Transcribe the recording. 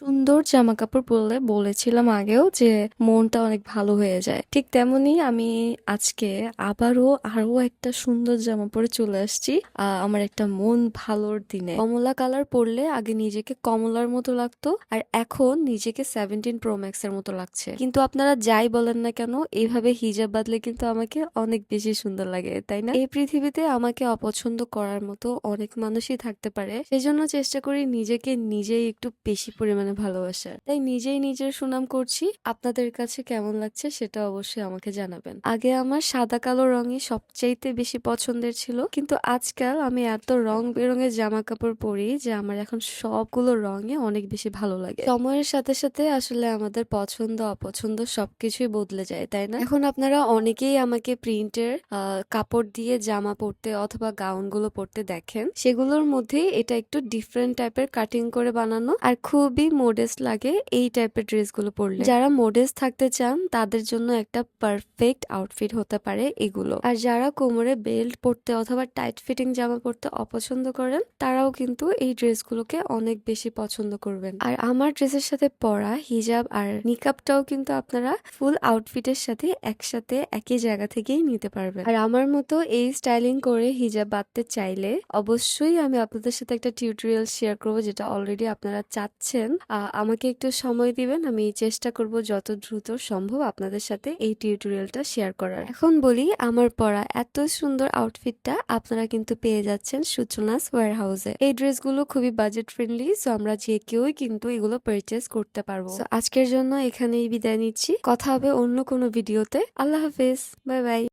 সুন্দর জামা কাপড় পরলে বলেছিলাম আগেও যে মনটা অনেক ভালো হয়ে যায়। ঠিক তেমনি আমি আজকে আরো একটা সুন্দর জামা পরে চলে আসছি। আমার একটা মন ভালোর দিনে কমলা কালার পরলে আগে নিজেকে কমলার মতো লাগতো, আর এখন নিজেকে 17 Pro Max এর মতো লাগছে। কিন্তু আপনারা যাই বলেন না কেন, এইভাবে হিজাব বাঁধলে কিন্তু আমাকে অনেক বেশি সুন্দর লাগে, তাই না? এই পৃথিবীতে আমাকে অপছন্দ করার মতো অনেক মানুষই থাকতে পারে, সেজন্য চেষ্টা করি নিজেকে নিজেই একটু বেশি পরিমাণে ভালোবাসার। তাই নিজেই নিজের সুনাম করছি। আপনাদের কাছে কেমন লাগছে সেটা অবশ্যই আমাকে জানাবেন। আগে আমার সাদা কালো রঙই সবচাইতে বেশি পছন্দের ছিল, কিন্তু আজকাল আমি এত রং বেরঙের জামা কাপড় পরি যে আমার এখন সবগুলো রঙে অনেক বেশি ভালো লাগে। সময়ের সাথে সাথে আসলে আমাদের পছন্দ অপছন্দ সবকিছুই বদলে যায়, তাই না? এখন আপনারা অনেকেই আমাকে প্রিন্টের কাপড় দিয়ে জামা পরতে অথবা গাউন গুলো পরতে দেখেন। সেগুলোর মধ্যে এটা একটু ডিফারেন্ট টাইপের কাটিং করে বানানো, আর খুবই মডেস্ট লাগে এই টাইপের ড্রেস গুলো পরলে। যারা মডেস্ট থাকতে চান তাদের জন্য একটা পারফেক্ট আউটফিট হতে পারে এগুলো। আর যারা কোমরে বেল্ট পরতে অথবা টাইট ফিটিং জামা পরতে অপছন্দ করেন, তারাও কিন্তু এই ড্রেসগুলোকে অনেক বেশি পছন্দ করবেন। আর আমার ড্রেসের সাথে পরা হিজাব আর নিকাবটাও কিন্তু আপনারা ফুল আউটফিটের সাথে একসাথে একই জায়গা থেকেই নিতে পারবেন। আর আমার মতো এই স্টাইলিং করে হিজাব বাঁধতে চাইলে অবশ্যই আমি আপনাদের সাথে একটা টিউটোরিয়াল শেয়ার করব, যেটা অলরেডি আপনারা চাচ্ছেন। আমাকে একটু সময় দিবেন, আমি চেষ্টা করব যত দ্রুত সম্ভব আপনাদের সাথে এই টিউটোরিয়ালটা শেয়ার করার। এখন বলি, আমার পরা এত সুন্দর আউটফিটটা আপনারা কিন্তু পেয়ে যাচ্ছেন সূচনাস ওয়্যার হাউসে। এই ড্রেসগুলো খুবই বাজেট ফ্রেন্ডলি, সো আমরা যে কেউই কিন্তু এগুলো পারচেজ করতে পারবো। So, আজকের জন্য এখানেই বিদায় নিচ্ছি। কথা হবে অন্য কোনো ভিডিওতে। আল্লাহ হাফেজ, বাই বাই।